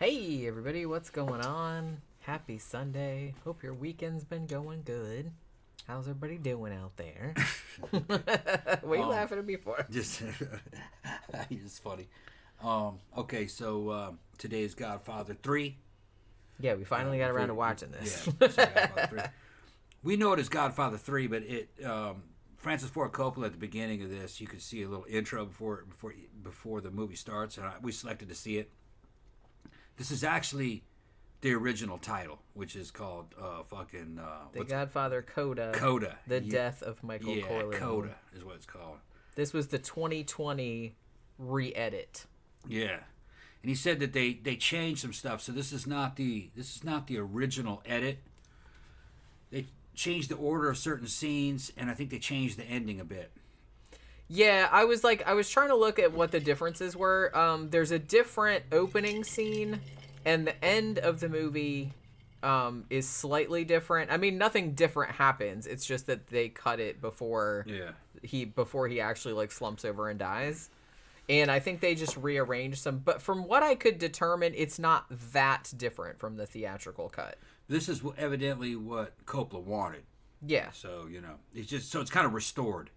Hey everybody, what's going on? Happy Sunday. Hope your weekend's been going good. How's everybody doing out there? What are you laughing at me for? Just it's funny. Okay, so today is Godfather 3. Yeah, we finally got around to watching this. Yeah, so Godfather 3. We know it as Godfather 3, but it Francis Ford Coppola at the beginning of this, you could see a little intro before the movie starts, and we selected to see it. This is actually the original title, which is called The Godfather Coda. Coda. The Death of Michael Corleone. Coda is what it's called. This was the 2020 re-edit. Yeah. And he said that they changed some stuff, so this is not the original edit. They changed the order of certain scenes, and I think they changed the ending a bit. Yeah, I was trying to look at what the differences were. There's a different opening scene, and the end of the movie is slightly different. I mean, nothing different happens. It's just that they cut it before he actually like slumps over and dies. And I think they just rearranged some. But from what I could determine, it's not that different from the theatrical cut. This is evidently what Coppola wanted. Yeah. So, it's kind of restored.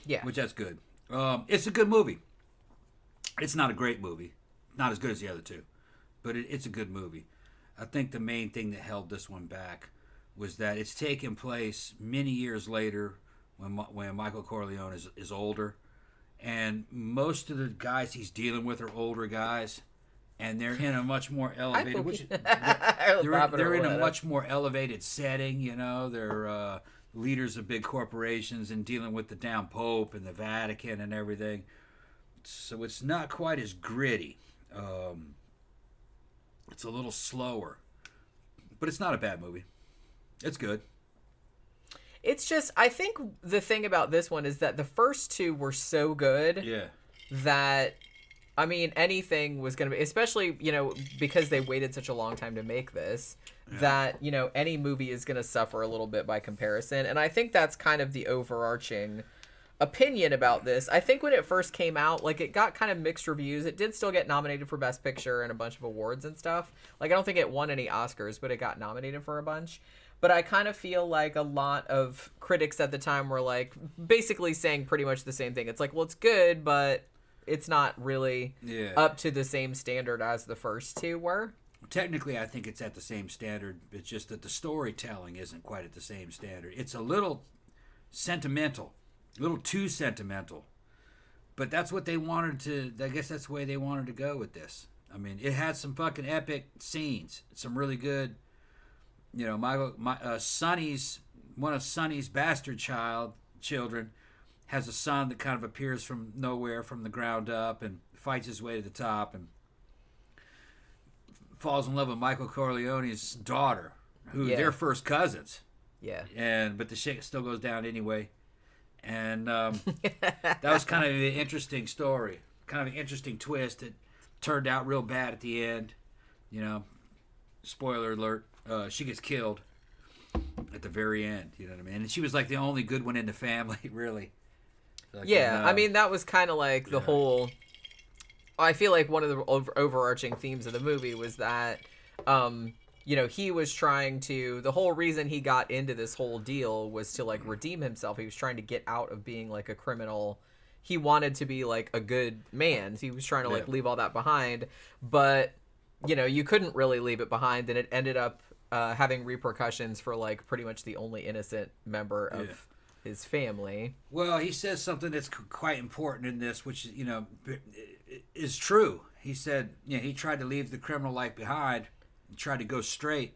Yeah. Which that's good. It's a good movie. It's not a great movie. Not as good as the other two. But it's a good movie. I think the main thing that held this one back was that it's taken place many years later when Michael Corleone is older. And most of the guys he's dealing with are older guys. And they're in a much more elevated... they're in a much more elevated setting, They're... leaders of big corporations and dealing with the damn Pope and the Vatican and everything. So it's not quite as gritty. It's a little slower. But it's not a bad movie. It's good. It's just, I think the thing about this one is that the first two were so good that, I mean, anything was going to be, especially, because they waited such a long time to make this, that, any movie is going to suffer a little bit by comparison. And I think that's kind of the overarching opinion about this. I think when it first came out, it got kind of mixed reviews. It did still get nominated for Best Picture and a bunch of awards and stuff. I don't think it won any Oscars, but it got nominated for a bunch. But I kind of feel like a lot of critics at the time were, basically saying pretty much the same thing. It's well, it's good, but it's not really up to the same standard as the first two were. Technically, I think it's at the same standard. It's just that the storytelling isn't quite at the same standard. It's a little sentimental, a little too sentimental. But that's what they wanted to... I guess that's the way they wanted to go with this. I mean, it had some fucking epic scenes. Some really good... Sonny's... One of Sonny's bastard children has a son that kind of appears from nowhere, from the ground up, and fights his way to the top, and falls in love with Michael Corleone's daughter, who they're first cousins. Yeah. But the shit still goes down anyway. And that was kind of an interesting story. Kind of an interesting twist. It turned out real bad at the end. Spoiler alert. She gets killed at the very end. You know what I mean? And she was the only good one in the family, really. I mean, that was kind of the whole... I feel like one of the overarching themes of the movie was that, he was trying to... The whole reason he got into this whole deal was to, redeem himself. He was trying to get out of being, a criminal. He wanted to be, a good man. He was trying to, leave all that behind. But, you couldn't really leave it behind, and it ended up having repercussions for, pretty much the only innocent member of... his family. Well, he says something that's quite important in this, which is true. He said, he tried to leave the criminal life behind and tried to go straight,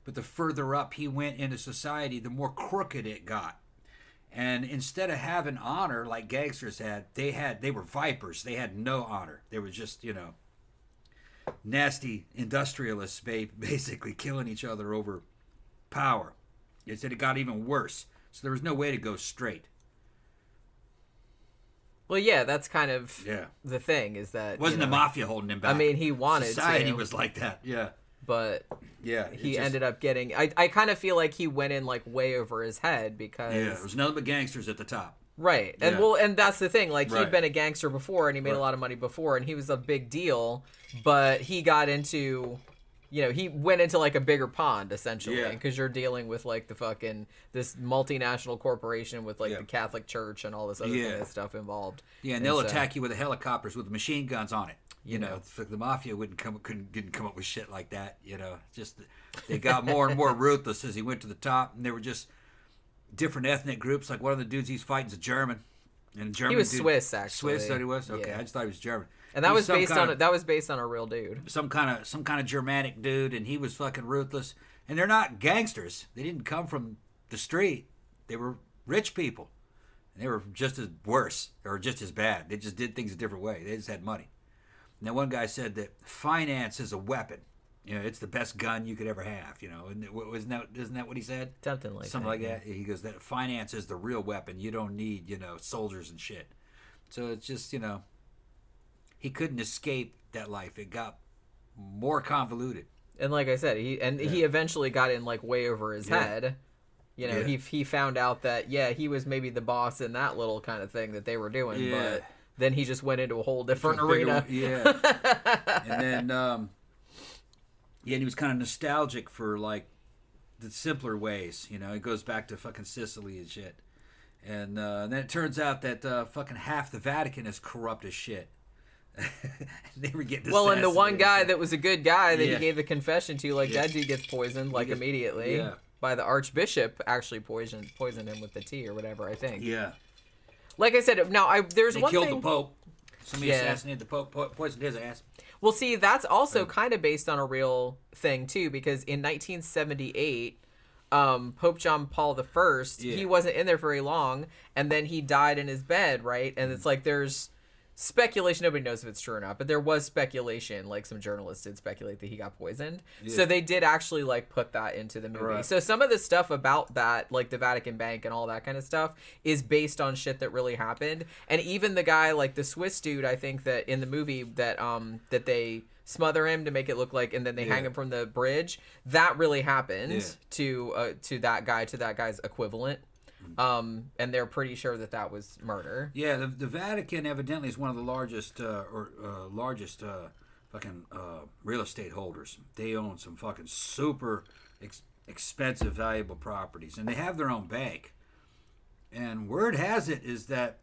but the further up he went into society, the more crooked it got. And instead of having honor like gangsters had, they were vipers. They had no honor. They were just, nasty industrialists, basically killing each other over power. He said it got even worse. So there was no way to go straight. Well, yeah, that's kind of the thing, is that... It wasn't the mafia holding him back. I mean, he wanted Society was like that, yeah. But he ended up getting... I kind of feel like he went in, way over his head, because... Yeah, there was nothing but gangsters at the top. Right. And and that's the thing. Like, he'd been a gangster before, and he made a lot of money before, and he was a big deal, but he got into, he went into, like, a bigger pond, essentially, because you're dealing with, like, this multinational corporation with, like, the Catholic Church and all this other kind of stuff involved. Yeah, and they'll attack you with the helicopters with machine guns on it. You know, the mafia didn't come up with shit like that. Just they got more and more ruthless as he went to the top, and they were just different ethnic groups. Like, one of the dudes he's fighting is a German, and he was Swiss, actually. Swiss, that he was. Okay, I just thought he was German. And that was based on a real dude. Some kind of Germanic dude, and he was fucking ruthless. And they're not gangsters. They didn't come from the street. They were rich people. And they were just as worse or just as bad. They just did things a different way. They just had money. And then one guy said that finance is a weapon. It's the best gun you could ever have. And isn't that what he said? Something like that. He goes, that finance is the real weapon. You don't need soldiers and shit. So it's just he couldn't escape that life. It got more convoluted. And like I said, he eventually got in, like, way over his head. He found out that he was maybe the boss in that little kind of thing that they were doing, but then he just went into a whole different arena. And then and he was kind of nostalgic for, like, the simpler ways. He goes back to fucking Sicily and shit. And then it turns out that fucking half the Vatican is corrupt as shit. They were getting and the one guy that was a good guy that he gave the confession to, like, that dude gets poisoned, like, immediately by the Archbishop. Actually poisoned him with the tea or whatever, I think. Yeah. Like I said, now there's one thing. They killed the Pope. Somebody assassinated the Pope, poisoned his ass. Well, see, that's also kind of based on a real thing too, because in 1978, Pope John Paul I, he wasn't in there very long, and then he died in his bed, right? And it's like there's speculation. Nobody knows if it's true or not, but there was speculation. Like, some journalists did speculate that he got poisoned. So they did actually, like, put that into the movie. Right. So some of the stuff about that, like the Vatican Bank and all that kind of stuff, is based on shit that really happened. And even the guy, like the Swiss dude, I think that in the movie that they smother him to make it look like, and then they hang him from the bridge, that really happened to that guy's equivalent. And they're pretty sure that was murder. Yeah, the Vatican evidently is one of the largest fucking real estate holders. They own some fucking super expensive, valuable properties, and they have their own bank. And word has it is that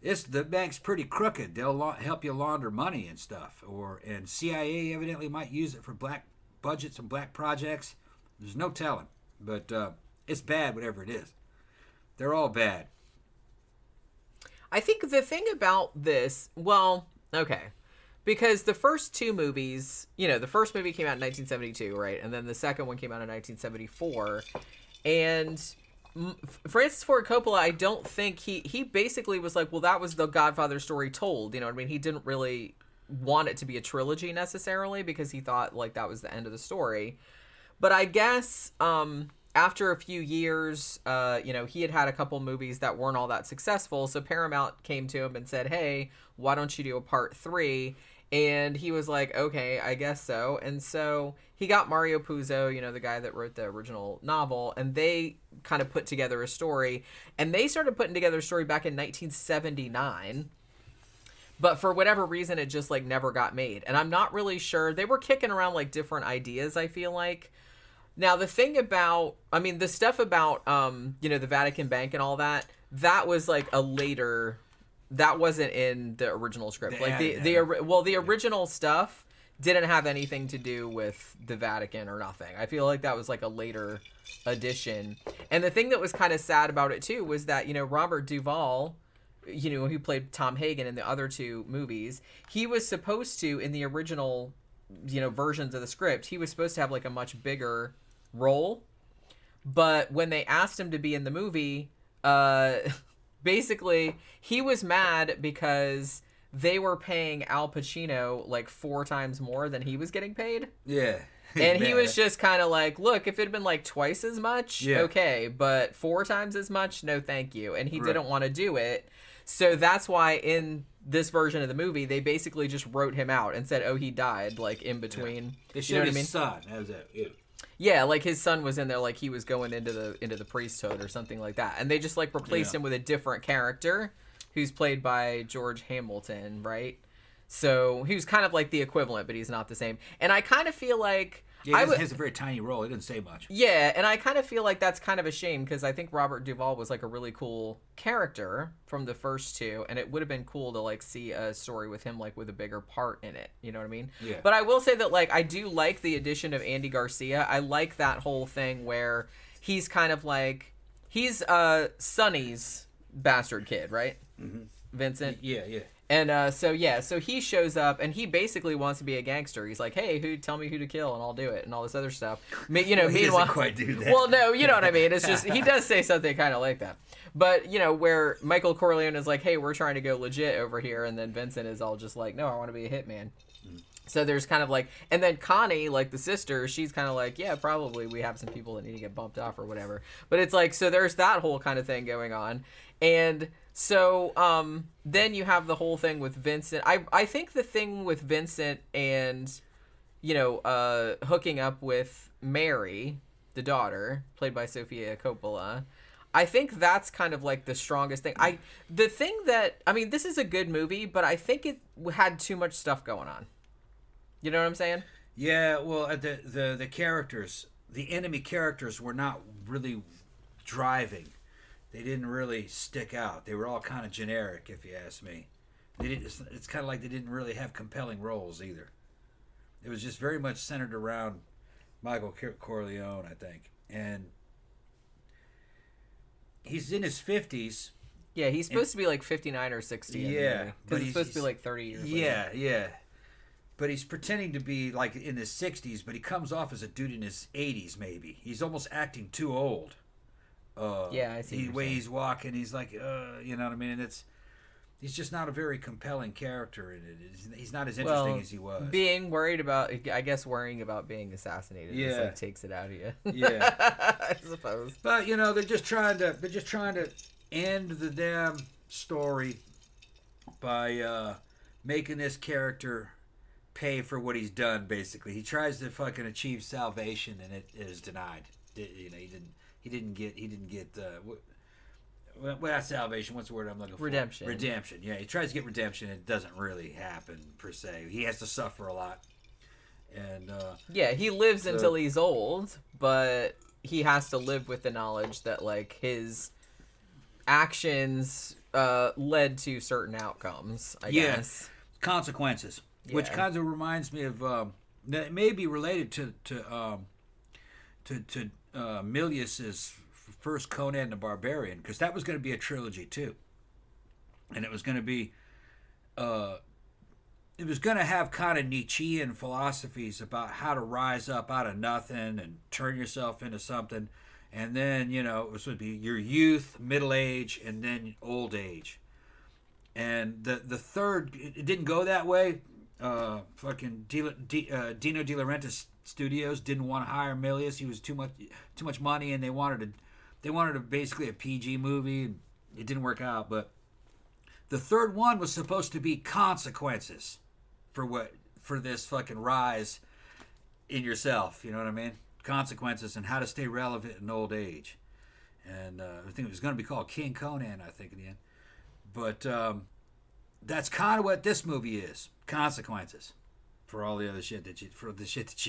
the bank's pretty crooked. They'll help you launder money and stuff, and CIA evidently might use it for black budgets and black projects. There's no telling, but it's bad, whatever it is. They're all bad. I think the thing about this, because the first two movies, the first movie came out in 1972, right? And then the second one came out in 1974. And Francis Ford Coppola, I don't think he basically was like, well, that was the Godfather story told. You know what I mean? He didn't really want it to be a trilogy necessarily, because he thought, like, that was the end of the story. But I guess after a few years, he had a couple movies that weren't all that successful. So Paramount came to him and said, hey, why don't you do a part 3? And he was like, okay, I guess so. And so he got Mario Puzo, the guy that wrote the original novel, and they kind of put together a story. And they started putting together a story back in 1979. But for whatever reason, it just, like, never got made. And I'm not really sure. They were kicking around, like, different ideas, I feel like. Now, the thing about, the stuff about, the Vatican Bank and all that, that was, like, a later, that wasn't in the original script. Like, the original stuff didn't have anything to do with the Vatican or nothing. I feel like that was, like, a later addition. And the thing that was kind of sad about it, too, was that, Robert Duvall, who played Tom Hagen in the other two movies, he was supposed to, in the original, versions of the script, he was supposed to have, like, a much bigger role. But when they asked him to be in the movie, basically, he was mad because they were paying Al Pacino, like, 4 times more than he was getting paid. Yeah. And he was just kind of like, look, if it had been, like, twice as much, okay, but 4 times as much, no thank you. And he didn't want to do it. So that's why in this version of the movie, they basically just wrote him out and said, oh, he died, like, in between. They showed his son. That was it. Yeah. Yeah, like his son was in there, like he was going into the priesthood or something like that, and they just like replaced him with a different character, who's played by George Hamilton, right? So he was kind of like the equivalent, but he's not the same. And I kind of feel like he has a very tiny role. He didn't say much. Yeah, and I kind of feel like that's kind of a shame because I think Robert Duvall was like a really cool character from the first two, and it would have been cool to like see a story with him like with a bigger part in it. You know what I mean? Yeah. But I will say that like I do like the addition of Andy Garcia. I like that whole thing where he's kind of like he's Sonny's bastard kid, right? Mm-hmm. Vincent. Yeah. And so he shows up and he basically wants to be a gangster. He's like, "Hey, tell me who to kill and I'll do it," and all this other stuff. You know, he doesn't quite do that. Well, no, you know what I mean. It's just he does say something kind of like that. But you know, where Michael Corleone is like, "Hey, we're trying to go legit over here," and then Vincent is all just like, "No, I want to be a hitman." So there's kind of like, and then Connie, like the sister, she's kind of like, "Yeah, probably we have some people that need to get bumped off or whatever." But it's like, so there's that whole kind of thing going on, and so then you have the whole thing with Vincent. I think the thing with Vincent and, you know, hooking up with Mary, the daughter, played by Sofia Coppola, I think that's kind of like the strongest thing. The thing that, I mean, this is a good movie, but I think it had too much stuff going on. You know what I'm saying? Yeah, well, the characters, the enemy characters were not really driving. They didn't really stick out. They were all kind of generic, if you ask me. It's kind of like they didn't really have compelling roles either. It was just very much centered around Michael Corleone, I think. And he's in his 50s. Yeah, he's supposed to be like 59 or 60. Yeah. Because he's supposed to be like 30 years later. Yeah. But he's pretending to be like in his 60s, but he comes off as a dude in his 80s maybe. He's almost acting too old. Yeah, I see. The way he's walking, he's like, you know what I mean? And he's just not a very compelling character in it. He's not as interesting as he was. Worrying about being assassinated just like takes it out of you. Yeah, I suppose. But you know, they're just trying to end the damn story by making this character pay for what he's done. Basically, he tries to fucking achieve salvation, and it is denied. You know, he didn't get without salvation. What's the word I'm looking for? Redemption. Redemption. Yeah, he tries to get redemption. It doesn't really happen per se. He has to suffer a lot. And he lives until he's old, but he has to live with the knowledge that like his actions led to certain outcomes. I guess consequences, which kind of reminds me of that it may be related to Milius's first Conan the Barbarian, because that was going to be a trilogy too, and it was going to be it was going to have kind of Nietzschean philosophies about how to rise up out of nothing and turn yourself into something, and then you know it was going to be your youth, middle age, and then old age. And the third, it didn't go that way. Fucking Dino De Laurentiis Studios didn't want to hire Milius. He was too much money, and they wanted basically a PG movie, and it didn't work out. But the third one was supposed to be consequences for this fucking rise in yourself. You know what I mean? Consequences and how to stay relevant in old age. And I think it was going to be called King Conan, I think, in the end. But that's kind of what this movie is. Consequences for all the other shit that you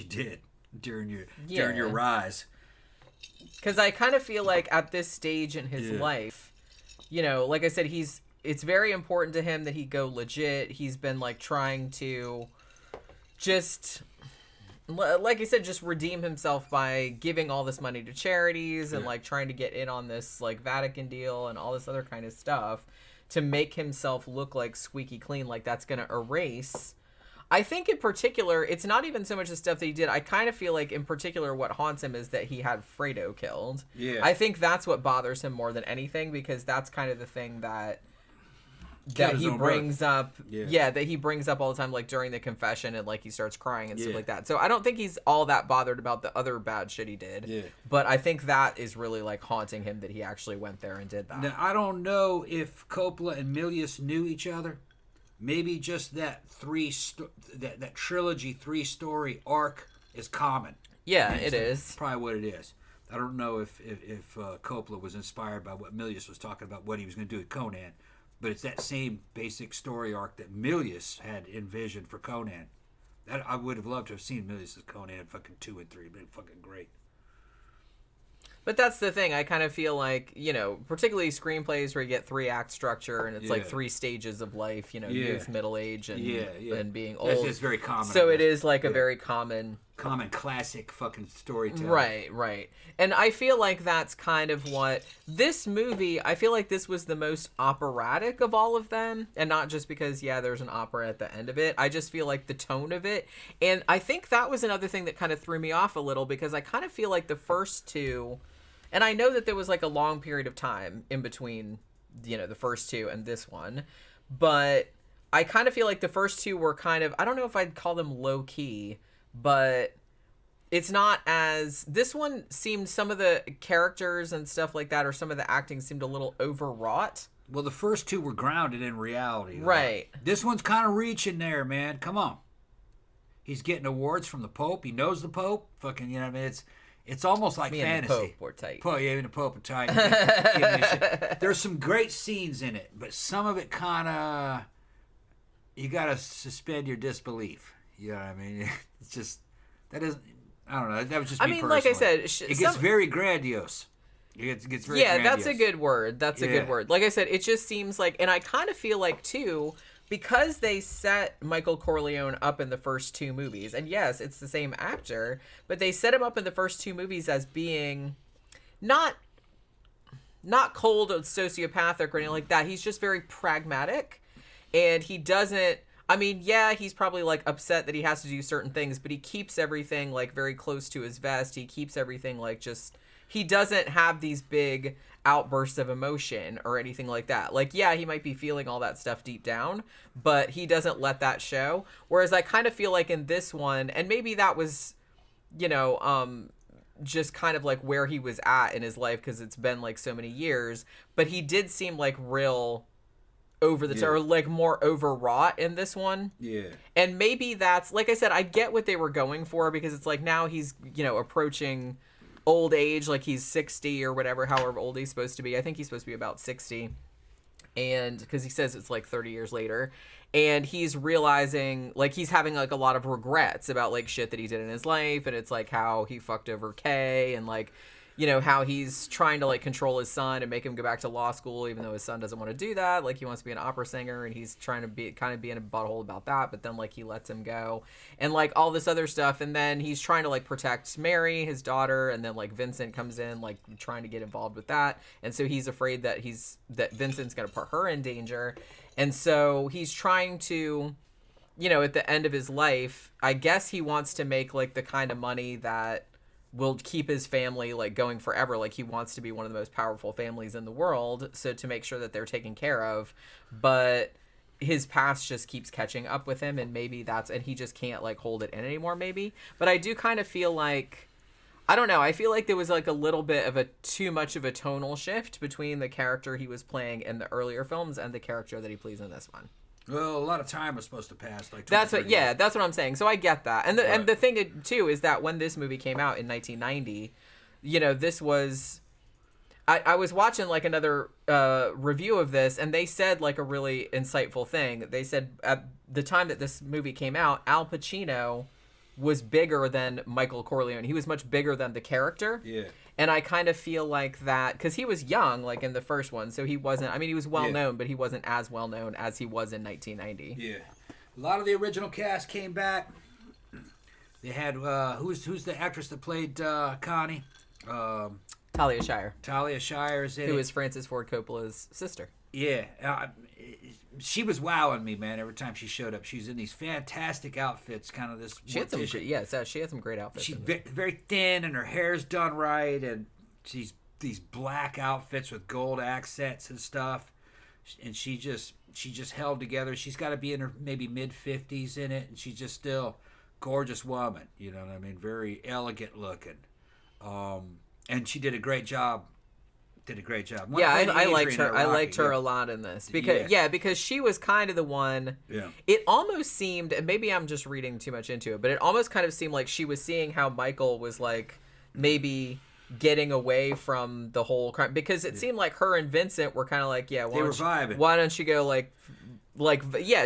did during your rise. Because I kind of feel like at this stage in his life, you know, like I said, it's very important to him that he go legit. He's been like trying to just, like I said, just redeem himself by giving all this money to charities and like trying to get in on this like Vatican deal and all this other kind of stuff to make himself look like squeaky clean, like that's going to erase. I think in particular, it's not even so much the stuff that he did. I kind of feel like in particular what haunts him is that he had Fredo killed. Yeah. I think that's what bothers him more than anything, because that's kind of the thing that he brings up. That he brings up all the time, like during the confession, and like he starts crying and stuff like that. So I don't think he's all that bothered about the other bad shit he did. Yeah. But I think that is really like haunting him, that he actually went there and did that. Now, I don't know if Coppola and Milius knew each other. Maybe just that trilogy 3-story arc is common. Yeah, it is. Probably what it is. I don't know if Coppola was inspired by what Milius was talking about, what he was going to do with Conan, but it's that same basic story arc that Milius had envisioned for Conan. I would have loved to have seen Milius' Conan fucking 2 and 3. Been fucking great. But that's the thing. I kind of feel like, particularly screenplays where you get 3-act structure and it's like 3 stages of life, youth, middle age, and being old. It's very common. So it is like a very common classic fucking storytelling. Right. And I feel like that's kind of what this movie, I feel like this was the most operatic of all of them. And not just because, there's an opera at the end of it. I just feel like the tone of it. And I think that was another thing that kind of threw me off a little, because I kind of feel like the first 2, and I know that there was like a long period of time in between, the first 2 and this one, but I kind of feel like the first 2 were kind of, I don't know if I'd call them low key, but it's not as, this one seemed, some of the characters and stuff like that, or some of the acting seemed a little overwrought. Well, the first 2 were grounded in reality. Right. This one's kind of reaching there, man. Come on. He's getting awards from the Pope. He knows the Pope. Fucking, you know what I mean? It's almost like fantasy. And the Pope were tight. Yeah, even the Pope were tight. There's some great scenes in it, but some of it kind of, you got to suspend your disbelief. You know what I mean? It's just, that isn't, I don't know. That was just me personally. Like I said, it gets very grandiose. It gets very grandiose. That's a good word. That's a good word. Like I said, it just seems like, and I kind of feel like, too, because they set Michael Corleone up in the first 2 movies, and yes, it's the same actor, but they set him up in the first 2 movies as being not cold or sociopathic or anything like that. He's just very pragmatic, and he doesn't, I mean, he's probably like upset that he has to do certain things, but he keeps everything like very close to his vest. He keeps everything like just, he doesn't have these big outbursts of emotion or anything like that. Like, he might be feeling all that stuff deep down, but he doesn't let that show. Whereas I kind of feel like in this one, and maybe that was, just kind of like where he was at in his life, because it's been like so many years, but he did seem like real over the top, or like more overwrought in this one. Yeah. And maybe that's, like I said, I get what they were going for, because it's like now he's, approaching old age, like he's 60 or whatever, however old he's supposed to be. I think he's supposed to be about 60. And because he says it's like 30 years later, and he's realizing, like, he's having like a lot of regrets about like shit that he did in his life, and it's like how he fucked over Kay, and like, how he's trying to like control his son and make him go back to law school, even though his son doesn't want to do that. Like, he wants to be an opera singer, and he's trying to be in a butthole about that, but then like he lets him go, and like all this other stuff. And then he's trying to like protect Mary, his daughter, and then like Vincent comes in, like trying to get involved with that, and so he's afraid that Vincent's going to put her in danger. And so he's trying to, at the end of his life, I guess he wants to make like the kind of money that will keep his family like going forever. Like, he wants to be one of the most powerful families in the world, so to make sure that they're taken care of. But his past just keeps catching up with him, and maybe and he just can't like hold it in anymore, maybe. But I do kind of feel like, I don't know, I feel like there was like a little bit of too much of a tonal shift between the character he was playing in the earlier films and the character that he plays in this one. Well, a lot of time was supposed to pass. Like, that's what I'm saying. So I get that, and the thing too is that when this movie came out in 1990, this was, I was watching like another review of this, and they said like a really insightful thing. They said at the time that this movie came out, Al Pacino was bigger than Michael Corleone. He was much bigger than the character. Yeah. And I kind of feel like that, because he was young, like in the first one, so he wasn't, I mean, he was well known, but he wasn't as well known as he was in 1990. Yeah. A lot of the original cast came back. They had, who's the actress that played Connie? Talia Shire. Talia Shire is in it. Who is Francis Ford Coppola's sister. Yeah. She was wowing me, man, every time she showed up. She's in these fantastic outfits, kind of this. She had some great outfits. She's very thin, and her hair's done right, and she's these black outfits with gold accents and stuff. And she just held together. She's got to be in her maybe mid-50s in it, and she's just still gorgeous woman. You know what I mean? Very elegant looking. And she did a great job did a great job. I liked her. I liked her a lot in this because she was kind of the one. Yeah. It almost seemed, and maybe I'm just reading too much into it, but it almost kind of seemed like she was seeing how Michael was like maybe getting away from the whole crime, because it seemed like her and Vincent were kind of like, they were vibing. Why don't you go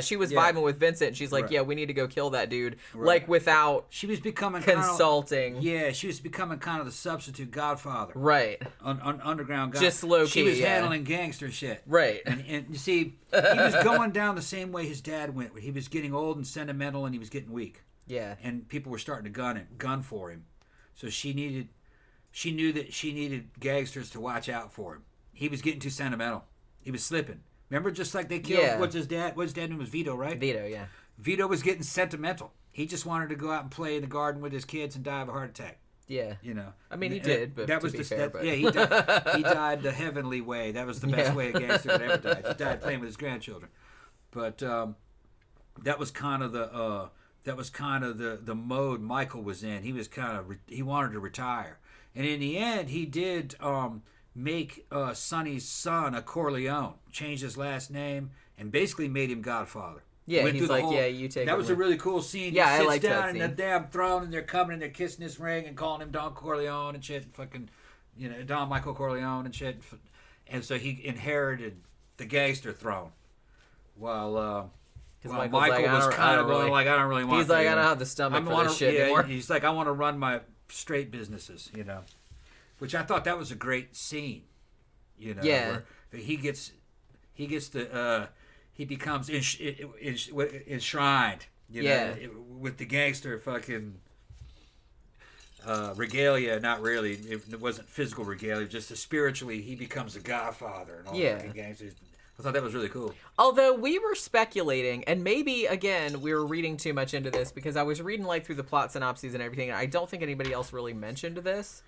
she was vibing with Vincent, and she's like, we need to go kill that dude, like without she was becoming consulting. She was becoming kind of the substitute Godfather, right? Underground guy, just low key. She was handling gangster shit, right? And you see, he was going down the same way his dad went. He was getting old and sentimental, and he was getting weak. Yeah, and people were starting to gun for him. So she knew that she needed gangsters to watch out for him. He was getting too sentimental. He was slipping. Remember, just like they killed, what's his dad name was Vito, right? Vito, yeah. Vito was getting sentimental. He just wanted to go out and play in the garden with his kids and die of a heart attack. Yeah. You know. I mean, he did, but that was fair. Yeah, he died the heavenly way. That was the best way a gangster could ever die. He died playing with his grandchildren. But that was kind of the mode Michael was in. He was he wanted to retire. And in the end, he did make Sonny's son a Corleone, changed his last name, and basically made him Godfather. Yeah, he's like, you take it. That was a really cool scene. Yeah, he sits I like down that scene. in the damn throne, and they're coming, and they're kissing his ring and calling him Don Corleone and shit. Fucking, Don Michael Corleone and shit. And so he inherited the gangster throne. While Michael was kind of going like, I don't really want to. He's like, I don't have the stomach for this shit anymore. He's like, I want to run my straight businesses, Which I thought that was a great scene, Yeah. Where he becomes enshrined, with the gangster fucking regalia. Not really, it wasn't physical regalia, just spiritually. He becomes a Godfather and all the fucking gangsters. I thought that was really cool. Although we were speculating, and maybe, again, we were reading too much into this, because I was reading through the plot synopses and everything, and I don't think anybody else really mentioned this.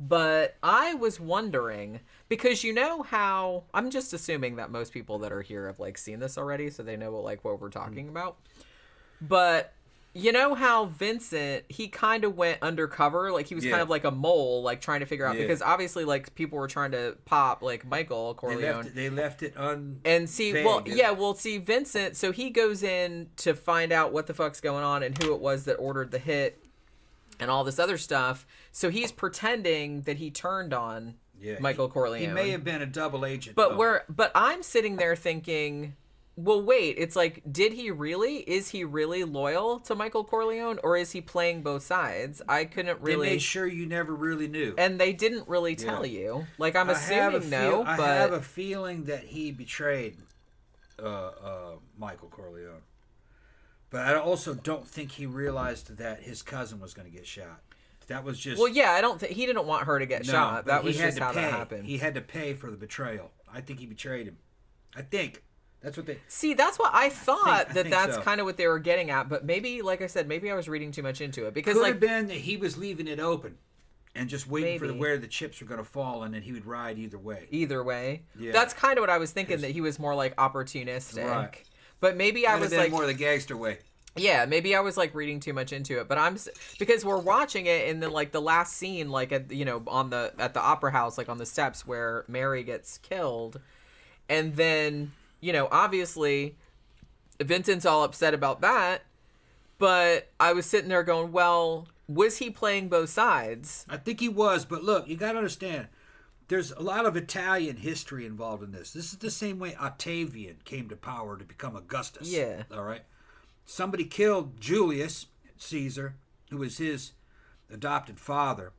But I was wondering, because how, I'm just assuming that most people that are here have seen this already, so they know what we're talking about. But how Vincent, he kind of went undercover, he was kind of like a mole, trying to figure out, because obviously people were trying to pop Michael Corleone. They left it and see, see Vincent, so he goes in to find out what the fuck's going on and who it was that ordered the hit and all this other stuff. So he's pretending that he turned on Michael Corleone. He may have been a double agent. But I'm sitting there thinking, well, wait, it's did he really? Is he really loyal to Michael Corleone, or is he playing both sides? I couldn't really. They made sure you never really knew. And they didn't really tell you. I'm assuming no, but I have a feeling that he betrayed Michael Corleone. But I also don't think he realized that his cousin was going to get shot. That was just... Well, yeah, I don't think... He didn't want her to get shot. That was just how that happened. He had to pay for the betrayal. I think he betrayed him. I think. That's what they... See, that's what I thought. That's kind of what they were getting at. But maybe, like I said, maybe I was reading too much into it. Because could have been that he was leaving it open and just waiting for where the chips were going to fall, and then he would ride either way. Either way. Yeah. That's kind of what I was thinking, that he was more opportunistic. Right. But maybe I was more the gangster way. Yeah, maybe I was reading too much into it, but because we're watching it, and then the last scene, at at the opera house, on the steps where Mary gets killed, and then obviously Vincent's all upset about that, but I was sitting there going, well, was he playing both sides? I think he was, but look, you got to understand, there's a lot of Italian history involved in this. This is the same way Octavian came to power to become Augustus. Yeah. All right. Somebody killed Julius Caesar, who was his adopted father.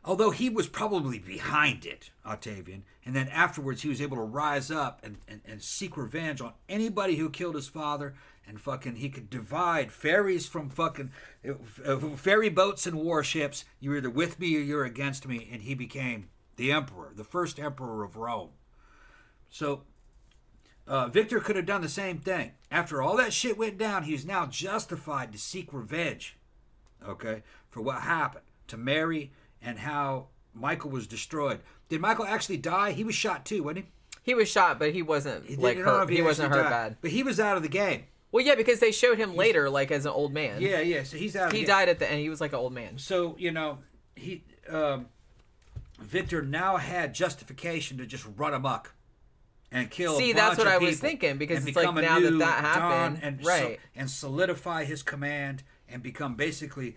Although he was probably behind it, Octavian. And then afterwards he was able to rise up and seek revenge on anybody who killed his father. And he could divide ferries from ferry boats and warships. You're either with me or you're against me. And he became the emperor, the first emperor of Rome. So... Victor could have done the same thing. After all that shit went down, he's now justified to seek revenge, for what happened to Mary and how Michael was destroyed. Did Michael actually die? He was shot too, wasn't he? He was shot, but he wasn't hurt. He wasn't hurt bad. But he was out of the game. Well, yeah, because they showed him later, as an old man. Yeah. So he's out of the game. He died at the end. He was an old man. So, he... Victor now had justification to just run amok and kill. See, that's what I was thinking, because it's like now that happened, and right? And solidify his command and become basically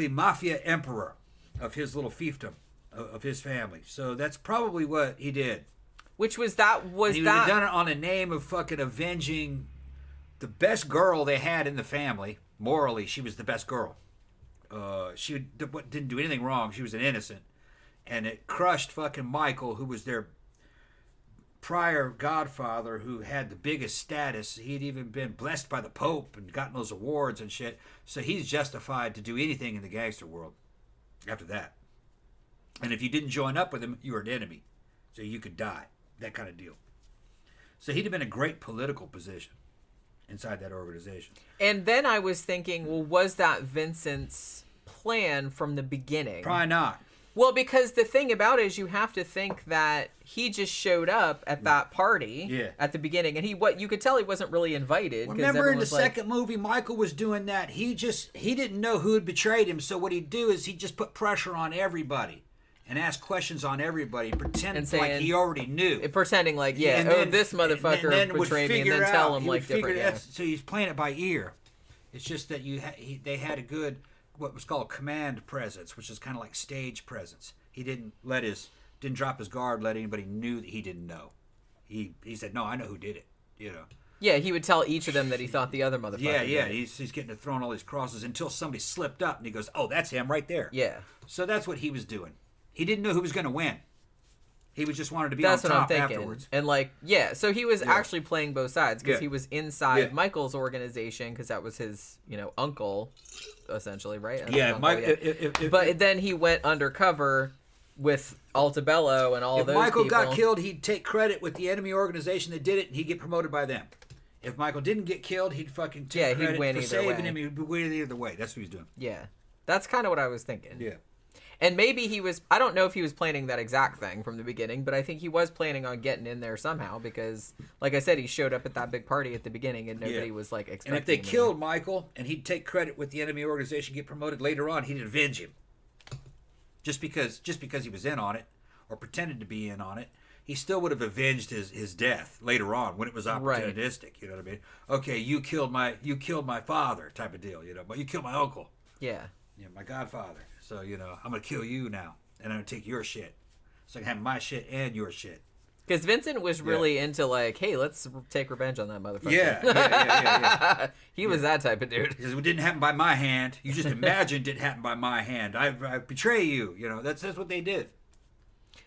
mafia emperor of his little fiefdom of his family. So that's probably what he did. Which was that he would have done it on the name of fucking avenging the best girl they had in the family. Morally, she was the best girl. She didn't do anything wrong. She was an innocent. And it crushed fucking Michael, who was their prior godfather, who had the biggest status. He'd even been blessed by the Pope and gotten those awards and shit. So he's justified to do anything in the gangster world after that. And if you didn't join up with him, you were an enemy. So you could die. That kind of deal. So he'd have been a great political position inside that organization. And then I was thinking, well, was that Vincent's plan from the beginning? Probably not. Well, because the thing about it is you have to think that he just showed up at that party at the beginning, and you could tell he wasn't really invited. Remember in the second movie, Michael was doing that. He didn't know who had betrayed him, so what he'd do is he'd just put pressure on everybody and ask questions on everybody, pretend like he already knew. Pretending like, this motherfucker betrayed me, and then tell him like different. So he's playing it by ear. It's just that they had a good, what was called command presence, which is kind of like stage presence. He didn't drop his guard, let anybody knew that he didn't know. He said, no, I know who did it, you know. Yeah, he would tell each of them that he thought the other motherfucker did it. He's getting to throwing all these crosses until somebody slipped up and he goes, oh, that's him right there. Yeah. So that's what he was doing. He didn't know who was going to win. He was just wanted to be on top afterwards. And so he was actually playing both sides, because he was inside Michael's organization, because that was his, uncle, essentially, right? But then he went undercover with Altabello and all those people. If Michael got killed, he'd take credit with the enemy organization that did it, and he'd get promoted by them. If Michael didn't get killed, he'd fucking take credit for saving him. He'd win either way. That's what he's doing. Yeah. That's kind of what I was thinking. Yeah. And maybe I don't know if he was planning that exact thing from the beginning, but I think he was planning on getting in there somehow, because, like I said, he showed up at that big party at the beginning and nobody was expecting him. And if they killed Michael and he'd take credit with the enemy organization, get promoted later on, he'd avenge him. Just because he was in on it or pretended to be in on it, he still would have avenged his death later on when it was opportunistic. Right. You know what I mean? Okay, you killed my father type of deal, but you killed my uncle. Yeah. Yeah, my godfather. So, I'm going to kill you now, and I'm going to take your shit. So I can have my shit and your shit. Because Vincent was really into, hey, let's take revenge on that motherfucker. Yeah. He was that type of dude. Because it didn't happen by my hand. You just imagined it happened by my hand. I betray you. That's what they did.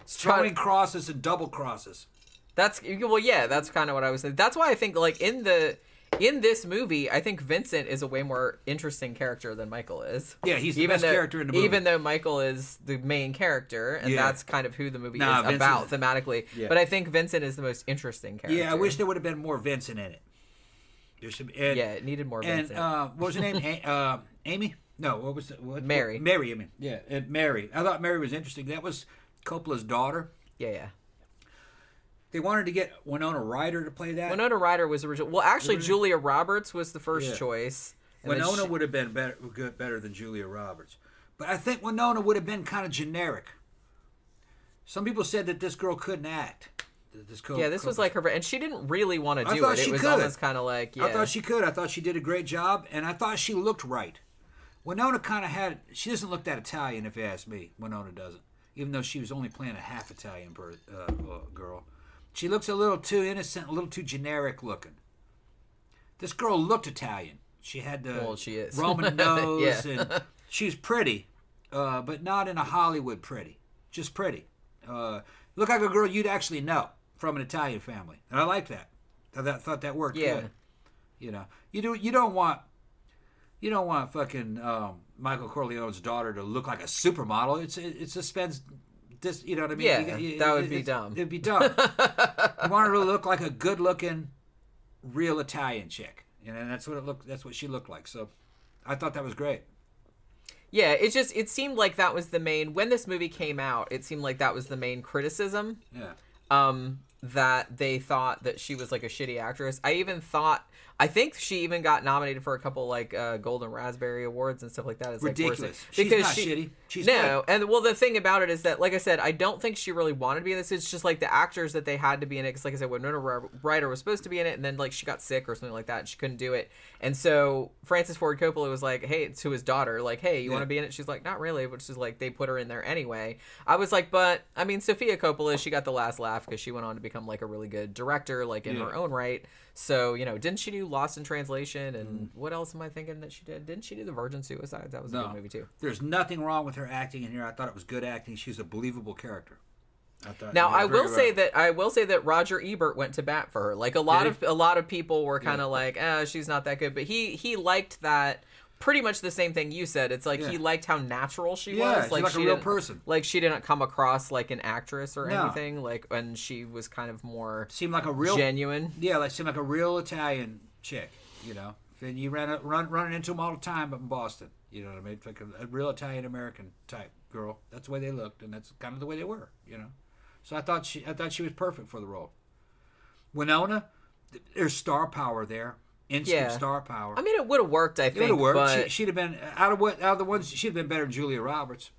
Throwing crosses and double crosses. That's kind of what I was saying. That's why I think, in this movie, I think Vincent is a way more interesting character than Michael is. Yeah, he's the best character in the movie. Even though Michael is the main character, and that's kind of who the movie is about thematically. Yeah. But I think Vincent is the most interesting character. Yeah, I wish there would have been more Vincent in it. It needed more Vincent. And what was her name? Amy? No, what was it? Mary. Mary, I mean. Yeah, Mary. I thought Mary was interesting. That was Coppola's daughter. Yeah. They wanted to get Winona Ryder to play that. Winona Ryder was original. Well, actually, Julia Roberts was the first choice. Winona would have been better than Julia Roberts. But I think Winona would have been kind of generic. Some people said that this girl couldn't act. This was like her... And she didn't really want to do it. It was almost kind of like... Yeah. I thought she could. I thought she did a great job, and I thought she looked right. Winona kind of had... She doesn't look that Italian, if you ask me. Winona doesn't. Even though she was only playing a half Italian girl. She looks a little too innocent, a little too generic looking. This girl looked Italian. She had the she is. Roman nose, and she's pretty, but not in a Hollywood pretty. Just pretty. Looked like a girl you'd actually know from an Italian family, and I like that. I thought that worked good. You don't want fucking Michael Corleone's daughter to look like a supermodel. It suspends. This, you know what I mean? Yeah, that would be dumb. It'd be dumb. You want her to look like a good-looking, real Italian chick, and that's what she looked like. So, I thought that was great. Yeah, it seemed like that was the main. When this movie came out, it seemed like that was the main criticism. Yeah. That they thought that she was like a shitty actress. I I think she even got nominated for a couple like Golden Raspberry Awards and stuff like that. It's ridiculous. Like, she's not shitty. She's no, good. and well, the thing about it is that, like I said, I don't think she really wanted to be in this. It's just like the actors that they had to be in it. Because, like I said, Winona Ryder was supposed to be in it, and then like she got sick or something like that, and she couldn't do it. And so Francis Ford Coppola was like, "Hey," to his daughter, like, "Hey, you want to be in it?" She's like, "Not really," which is like they put her in there anyway. I was like, but I mean, Sofia Coppola, she got the last laugh because she went on to become like a really good director, like in her own right. So, you know, didn't she do Lost in Translation? And what else am I thinking that she did? Didn't she do The Virgin Suicides? That was a good movie, too. There's nothing wrong with her acting in here. I thought it was good acting. She's a believable character. Now, I will say that Roger Ebert went to bat for her. Like, a lot of people were kind of like, she's not that good. But he liked that. Pretty much the same thing you said. It's like he liked how natural she was. Like she's like a real person. Like she didn't come across like an actress or anything. Like, and she was kind of more seemed like a real genuine. Yeah, like seemed like a real Italian chick. You know, and you running into them all the time up in Boston. You know what I mean? It's like a real Italian American type girl. That's the way they looked, and that's kind of the way they were. You know, so I thought she was perfect for the role. Winona, there's star power there. Instant star power. I mean, it would have worked. I think it would have worked. But She'd have been out of the ones. She'd have been better than Julia Roberts.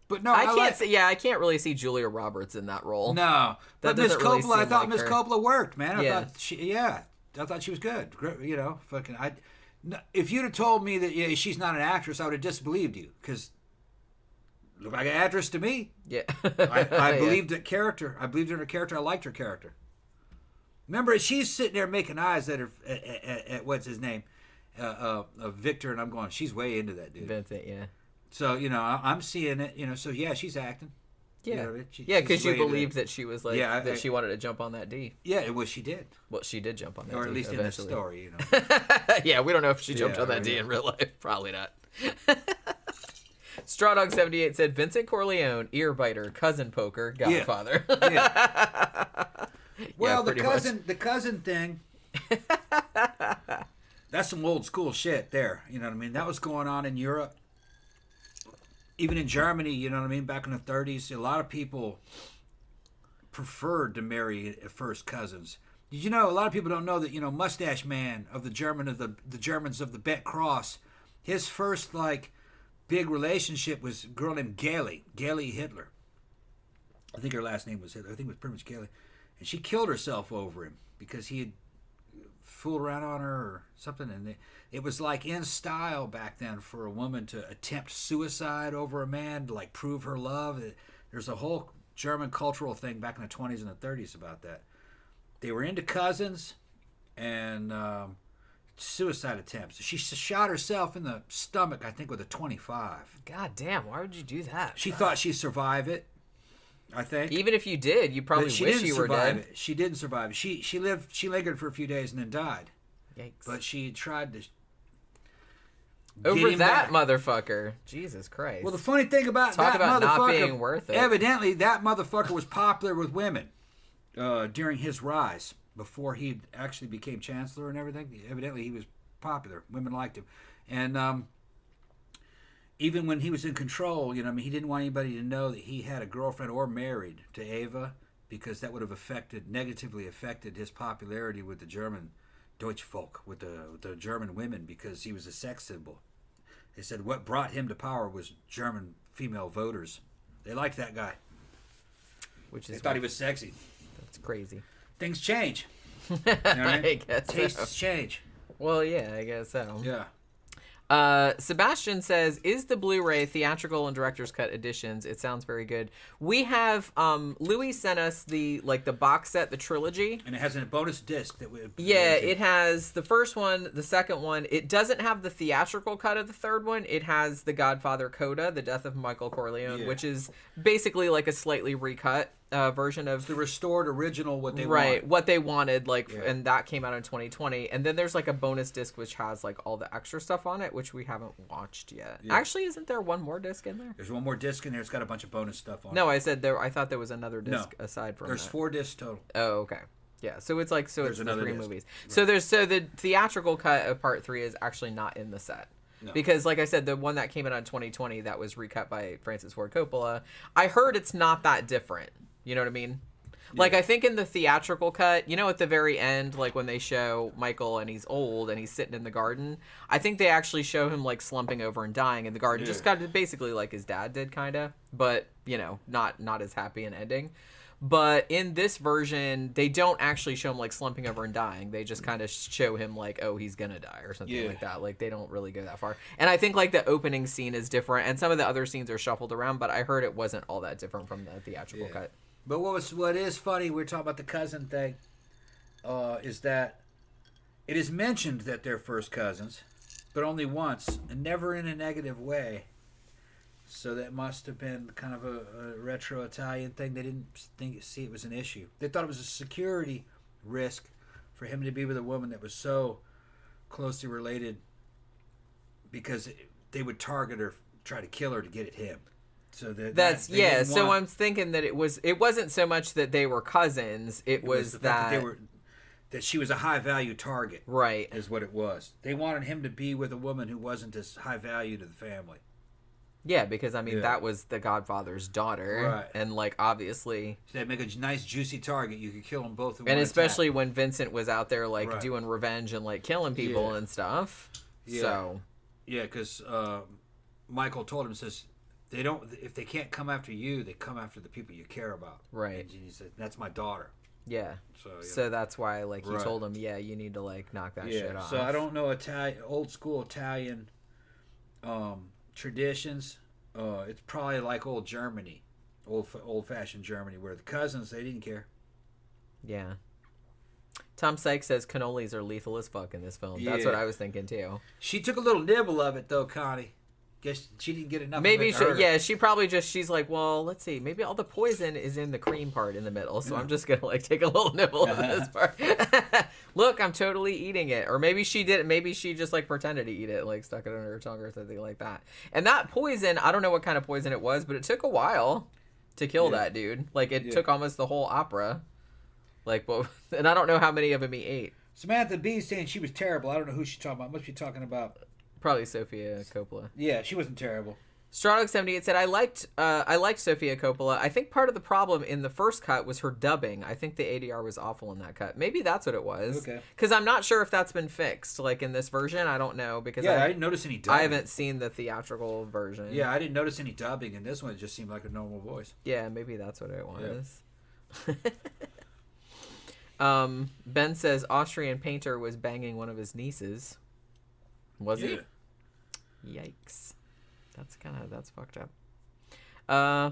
But no, I can't really see Julia Roberts in that role. No, but Miss Coppola, I thought Miss Coppola worked, man. I thought she was good. You know, fucking. If you'd have told me that she's not an actress, I would have disbelieved you because looked like an actress to me. Yeah, I believed that character. I believed in her character. I liked her character. Remember, she's sitting there making eyes at her at what's his name, Victor, and I'm going, she's way into that dude. Vincent, yeah. So you know, I'm seeing it. You know, so yeah, she's acting. Yeah, you know, because you believed that she was like that she wanted to jump on that D. Yeah, well, she did. Well, she did jump on that, or D, at least eventually. In the story, you know. Yeah, we don't know if she jumped on that D in real life. Probably not. Strawdog78 said Vincent Corleone, ear biter, cousin poker, Godfather. Yeah. Well, the cousin thing, that's some old school shit there. You know what I mean? That was going on in Europe. Even in Germany, you know what I mean? Back in the 30s, a lot of people preferred to marry first cousins. Did you know, a lot of people don't know that, you know, Mustache Man of the Germans of the Bet Cross, his first, like, big relationship was a girl named Gali Hitler. I think her last name was Hitler. I think it was pretty much Gali. And she killed herself over him because he had fooled around on her or something. And it was like in style back then for a woman to attempt suicide over a man to like prove her love. There's a whole German cultural thing back in the 20s and the 30s about that. They were into cousins and suicide attempts. She shot herself in the stomach, I think, with a 25. God damn, why would you do that? She thought she'd survive it. I think even if you did, you probably wish you were dead. She didn't survive it. She lived. She lingered for a few days and then died. Yikes! But she tried to over that motherfucker. Jesus Christ! Well, the funny thing about talk that about motherfucker, not being worth it. Evidently, that motherfucker was popular with women during his rise before he actually became chancellor and everything. Evidently, he was popular. Women liked him, and even when he was in control, you know, I mean, he didn't want anybody to know that he had a girlfriend or married to Ava because that would have negatively affected his popularity with the German Deutschfolk, with the German women, because he was a sex symbol. They said what brought him to power was German female voters. They liked that guy. They thought he was sexy. That's crazy. Things change. You know what I mean? I guess Tastes change. Well, yeah, I guess so. Yeah. Sebastian says, is the Blu-ray theatrical and director's cut editions? It sounds very good. We have Louis sent us the box set, the trilogy, and it has a bonus disc that we. Yeah, it has the first one, the second one. It doesn't have the theatrical cut of the third one. It has the Godfather Coda, the Death of Michael Corleone, which is basically like a slightly recut version of the restored original what they wanted, and that came out in 2020. And then there's like a bonus disc which has like all the extra stuff on it, which we haven't watched yet. Actually, isn't there one more disc in there? There's one more disc in there. It's got a bunch of bonus stuff on it. No, I said there. I thought there was another disc aside from there's that. 4 discs total. Oh, okay. Yeah, so it's like it's the 3 disc. movies. Right. So the theatrical cut of part 3 is actually not in the set. No. Because, like I said, the one that came out in 2020 that was recut by Francis Ford Coppola, I heard it's not that different. You know what I mean? Like, I think in the theatrical cut, you know, at the very end, like when they show Michael and he's old and he's sitting in the garden, I think they actually show him like slumping over and dying in the garden, just kind of basically like his dad did, kind of, but you know, not as happy an ending. But in this version, they don't actually show him like slumping over and dying. They just kind of show him like, oh, he's gonna die or something like that. Like, they don't really go that far. And I think like the opening scene is different, and some of the other scenes are shuffled around. But I heard it wasn't all that different from the theatrical cut. But what is funny, we're talking about the cousin thing, is that it is mentioned that they're first cousins, but only once, and never in a negative way. So that must have been kind of a retro Italian thing. They didn't see it was an issue. They thought it was a security risk for him to be with a woman that was so closely related, because they would target her, try to kill her to get at him. So So I'm thinking that it wasn't so much that they were cousins. It was that she was a high value target. Right. Is what it was. They wanted him to be with a woman who wasn't as high value to the family. Yeah, because, I mean, that was the Godfather's daughter. Right. And, like, obviously... So they'd make a nice, juicy target. You could kill them both in one And especially attack. when Vincent was out there, like, doing revenge and, like, killing people and stuff. Yeah. So... Yeah, because Michael told him, says, if they can't come after you, they come after the people you care about. Right. And he said, that's my daughter. Yeah. So that's why, like, he told him, you need to, like, knock that shit off. So I don't know old school Italian... traditions. It's probably like old Germany, old fashioned Germany, where the cousins, they didn't care. Yeah. Tom Sykes says cannolis are lethal as fuck in this film. That's what I was thinking too. She took a little nibble of it though, Connie. Guess she didn't get enough. Maybe of it she probably she's like, well, let's see, maybe all the poison is in the cream part in the middle, so I'm just gonna like take a little nibble of this part. Look, I'm totally eating it. Or maybe she didn't. Maybe she just like pretended to eat it, like stuck it under her tongue or something like that. And that poison, I don't know what kind of poison it was, but it took a while to kill that dude. Like it took almost the whole opera. Like, and I don't know how many of them he ate. Samantha B saying she was terrible. I don't know who she's talking about. Must be talking about. Probably Sofia Coppola. Yeah, she wasn't terrible. Stronach78 said, I liked Sofia Coppola. I think part of the problem in the first cut was her dubbing. I think the ADR was awful in that cut. Maybe that's what it was. Okay. Because I'm not sure if that's been fixed. Like in this version, I don't know. Because I didn't notice any dubbing. I haven't seen the theatrical version. Yeah, I didn't notice any dubbing in this one. It just seemed like a normal voice. Yeah, maybe that's what it was. Yeah. Ben says Austrian painter was banging one of his nieces. Was he? Yikes. That's fucked up.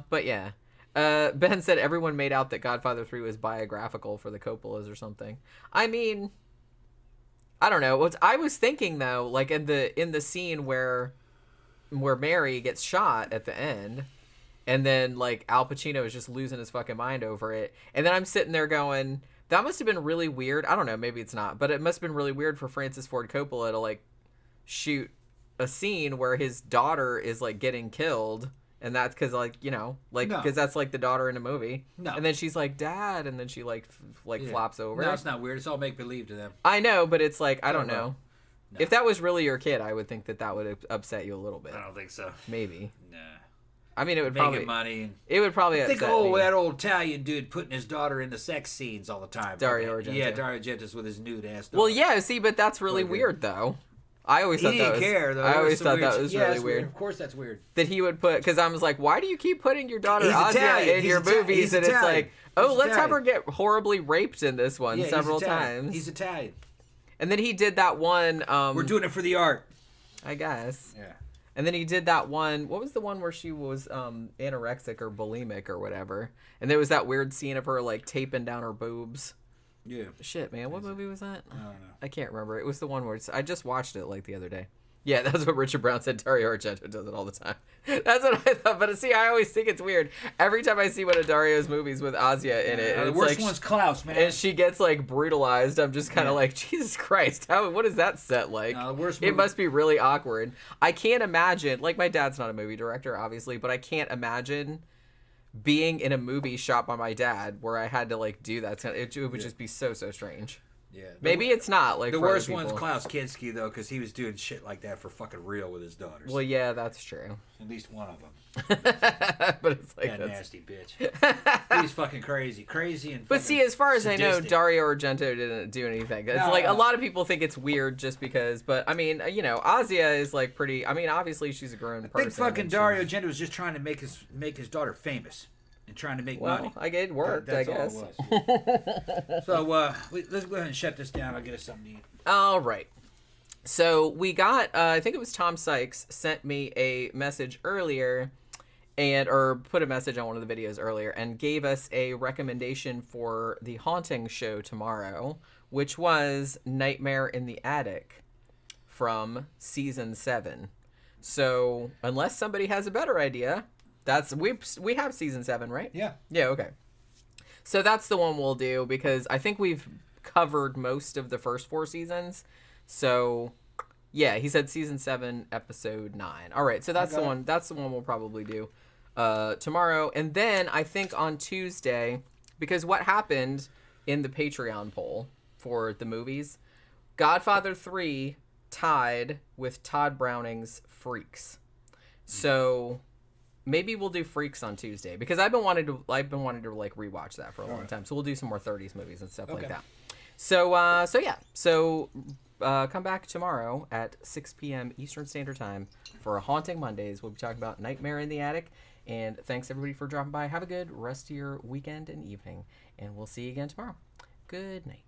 But yeah. Ben said everyone made out that Godfather 3 was biographical for the Coppolas or something. I mean, I don't know. I was thinking though, like in the scene where Mary gets shot at the end, and then like Al Pacino is just losing his fucking mind over it, and then I'm sitting there going, that must have been really weird. I don't know, maybe it's not, but it must have been really weird for Francis Ford Coppola to like shoot a scene where his daughter is like getting killed, and that's because like, you know, like because that's like the daughter in a movie. No. And then she's like, Dad, and then she like flops over. No, it's not weird. It's all make believe to them. I know, but it's like I don't know. No. If that was really your kid, I would think that would upset you a little bit. I don't think so. Maybe. Nah. I mean, it would making money. It would probably upset me. That old Italian dude putting his daughter in the sex scenes all the time. Dario Argento. Yeah, Dario Argento's with his nude ass. Well, yeah. See, but that's really weird though. I always thought that was care, though. I always thought that was really weird. Of course, that's weird. That he would put, because I was like, why do you keep putting your daughter Asia in your movies? And it's like, let's have her get horribly raped in this one several times. He's Italian. And then he did that one. We're doing it for the art, I guess. Yeah. And then he did that one. What was the one where she was anorexic or bulimic or whatever? And there was that weird scene of her like taping down her boobs. Yeah. Shit, man. What movie was that? I don't know. I can't remember. It was the one where I just watched it like the other day. Yeah, that's what Richard Brown said. Dario Argento does it all the time. That's what I thought. But see, I always think it's weird. Every time I see one of Dario's movies with Asia in it, the worst one's Klaus, man. And she gets like brutalized. I'm just kind of like, Jesus Christ, what is that set like? No, the worst it must be really awkward. I can't imagine. Like, my dad's not a movie director, obviously, but I can't imagine being in a movie shot by my dad where I had to like do that. It would just be so strange. Yeah. Maybe it's not like the for other worst one's people. Klaus Kinski though, because he was doing shit like that for fucking real with his daughters. Well, yeah, that's true. At least one of them. But it's like That that's... nasty bitch. He's fucking crazy and. But see, as far as I know, sadistic. Dario Argento didn't do anything. It's like a lot of people think it's weird just because. But I mean, you know, Asia is like pretty. I mean, obviously she's a grown person. I think fucking Dario Argento was just trying to make his daughter famous and trying to make money. I get it worked. I guess. All it was. So let's go ahead and shut this down. I'll get us something to eat. All right. So we got. I think it was Tom Sykes sent me a message earlier. Or put a message on one of the videos earlier and gave us a recommendation for the haunting show tomorrow, which was Nightmare in the Attic from season 7. So unless somebody has a better idea, we have season 7, right? Yeah. Yeah. Okay. So that's the one we'll do because I think we've covered most of the first 4 seasons. So yeah, he said season 7, episode 9. All right. So that's the one. That's the one we'll probably do tomorrow. And then I think on Tuesday, because what happened in the Patreon poll for the movies, Godfather 3 tied with Todd Browning's Freaks. So maybe we'll do Freaks on Tuesday because I've been wanting to like rewatch that for a long time. So we'll do some more 30s movies and stuff like that. So yeah. So come back tomorrow at 6 p.m. Eastern Standard Time for Haunting Mondays. We'll be talking about Nightmare in the Attic. And thanks, everybody, for dropping by. Have a good rest of your weekend and evening. And we'll see you again tomorrow. Good night.